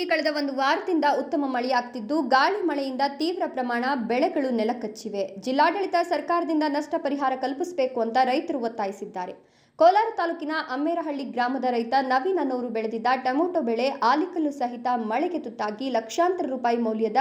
ಜಿಲ್ಲೆಯಲ್ಲಿ ಕಳೆದ ಒಂದು ವಾರದಿಂದ ಉತ್ತಮ ಮಳೆಯಾಗುತ್ತಿದ್ದು ಗಾಳಿ ಮಳೆಯಿಂದ ತೀವ್ರ ಪ್ರಮಾಣ ಬೆಳೆಗಳು ನೆಲಕಚ್ಚಿವೆ. ಜಿಲ್ಲಾಡಳಿತ ಸರ್ಕಾರದಿಂದ ನಷ್ಟ ಪರಿಹಾರ ಕಲ್ಪಿಸಬೇಕು ಅಂತ ರೈತರು ಒತ್ತಾಯಿಸಿದ್ದಾರೆ. ಕೋಲಾರ ತಾಲೂಕಿನ ಅಮ್ಮೇರಹಳ್ಳಿ ಗ್ರಾಮದ ರೈತ ನವೀನ್ ಅನ್ನೋರು ಬೆಳೆದಿದ್ದ ಟೊಮೆಟೊ ಬೆಳೆ ಆಲಿಕಲ್ಲು ಸಹಿತ ಮಳೆಗೆ ತುತ್ತಾಗಿ ಲಕ್ಷಾಂತರ ರೂಪಾಯಿ ಮೌಲ್ಯದ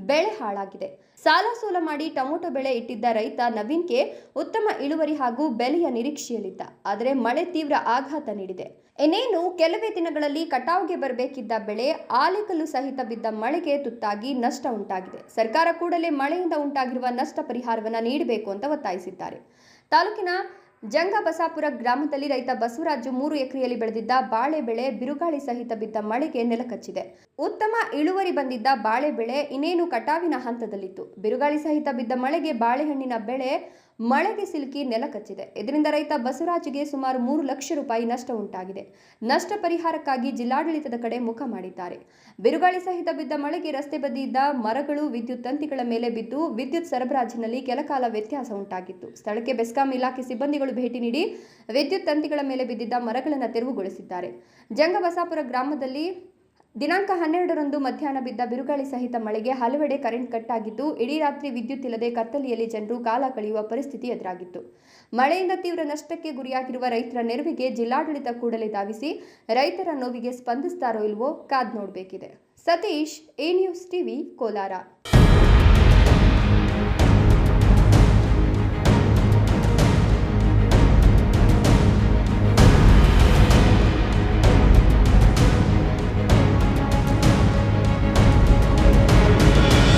ಬೆಳೆ ಹಾಳಾಗಿದೆ. ಸಾಲ ಸೋಲ ಮಾಡಿ ಟೊಮೆಟೊ ಬೆಳೆ ಇಟ್ಟಿದ್ದ ರೈತ ನವೀನ್ಗೆ ಉತ್ತಮ ಇಳುವರಿ ಹಾಗೂ ಬೆಲೆಯ ನಿರೀಕ್ಷೆಯಲ್ಲಿದ್ದ. ಆದರೆ ಮಳೆ ತೀವ್ರ ಆಘಾತ ನೀಡಿದೆ. ಇನ್ನೇನು ಕೆಲವೇ ದಿನಗಳಲ್ಲಿ ಕಟಾವ್ಗೆ ಬರಬೇಕಿದ್ದ ಬೆಳೆ ಆಲಿಕಲ್ಲು ಸಹಿತ ಬಿದ್ದ ಮಳೆಗೆ ತುತ್ತಾಗಿ ನಷ್ಟ ಉಂಟಾಗಿದೆ. ಸರ್ಕಾರ ಕೂಡಲೇ ಮಳೆಯಿಂದ ಉಂಟಾಗಿರುವ ನಷ್ಟ ಪರಿಹಾರವನ್ನು ನೀಡಬೇಕು ಅಂತ ಒತ್ತಾಯಿಸಿದ್ದಾರೆ. ತಾಲೂಕಿನ ಜಂಗಬಸಾಪುರ ಗ್ರಾಮದಲ್ಲಿ ರೈತ ಬಸವರಾಜು 3 ಎಕರೆಯಲ್ಲಿ ಬೆಳೆದಿದ್ದ ಬಾಳೆ ಬೆಳೆ ಬಿರುಗಾಳಿ ಸಹಿತ ಬಿದ್ದ ಮಳೆಗೆ ನೆಲಕಚ್ಚಿದೆ. ಉತ್ತಮ ಇಳುವರಿ ಬಂದಿದ್ದ ಬಾಳೆ ಬೆಳೆ ಇನ್ನೇನು ಕಟಾವಿನ ಹಂತದಲ್ಲಿತ್ತು. ಬಿರುಗಾಳಿ ಸಹಿತ ಬಿದ್ದ ಮಳೆಗೆ ಬಾಳೆಹಣ್ಣಿನ ಬೆಳೆ ಮಳೆಗೆ ಸಿಲುಕಿ ನೆಲಕಚ್ಚಿದೆ. ಇದರಿಂದ ರೈತ ಬಸವರಾಜುಗೆ ಸುಮಾರು 3 ಲಕ್ಷ ರೂಪಾಯಿ ನಷ್ಟ ಉಂಟಾಗಿದೆ. ನಷ್ಟ ಪರಿಹಾರಕ್ಕಾಗಿ ಜಿಲ್ಲಾಡಳಿತದ ಕಡೆ ಮುಖ ಮಾಡಿದ್ದಾರೆ. ಬಿರುಗಾಳಿ ಸಹಿತ ಬಿದ್ದ ಮಳೆಗೆ ರಸ್ತೆ ಬದಿ ಇದ್ದ ಮರಗಳು ವಿದ್ಯುತ್ ತಂತಿಗಳ ಮೇಲೆ ಬಿದ್ದು ವಿದ್ಯುತ್ ಸರಬರಾಜಿನಲ್ಲಿ ಕೆಲಕಾಲ ವ್ಯತ್ಯಾಸ ಉಂಟಾಗಿತ್ತು. ಸ್ಥಳಕ್ಕೆ ಬೆಸ್ಕಾಂ ಇಲಾಖೆ ಸಿಬ್ಬಂದಿಗಳು ಭೇಟಿ ನೀಡಿ ವಿದ್ಯುತ್ ತಂತಿಗಳ ಮೇಲೆ ಬಿದ್ದಿದ್ದ ಮರಗಳನ್ನು ತೆರವುಗೊಳಿಸಿದ್ದಾರೆ. ಜಂಗಬಸಾಪುರ ಗ್ರಾಮದಲ್ಲಿ ದಿನಾಂಕ 12ರಂದು ಮಧ್ಯಾಹ್ನ ಬಿದ್ದ ಬಿರುಗಾಳಿ ಸಹಿತ ಮಳೆಗೆ ಹಲವೆಡೆ ಕರೆಂಟ್ ಕಟ್ ಆಗಿದ್ದು ಇಡೀ ರಾತ್ರಿ ವಿದ್ಯುತ್ ಇಲ್ಲದೆ ಕತ್ತಲೆಯಲ್ಲಿ ಜನರು ಕಾಲ ಕಳೆಯುವ ಪರಿಸ್ಥಿತಿ ಎದುರಾಗಿತ್ತು. ಮಳೆಯಿಂದ ತೀವ್ರ ನಷ್ಟಕ್ಕೆ ಗುರಿಯಾಗಿರುವ ರೈತರ ನೆರವಿಗೆ ಜಿಲ್ಲಾಡಳಿತ ಕೂಡಲೇ ಧಾವಿಸಿ ರೈತರ ನೋವಿಗೆ ಸ್ಪಂದಿಸುತ್ತಾರೋ ಇಲ್ವೋ ಕಾದ್ ನೋಡಬೇಕಿದೆ. Satish, A news TV, Kolar.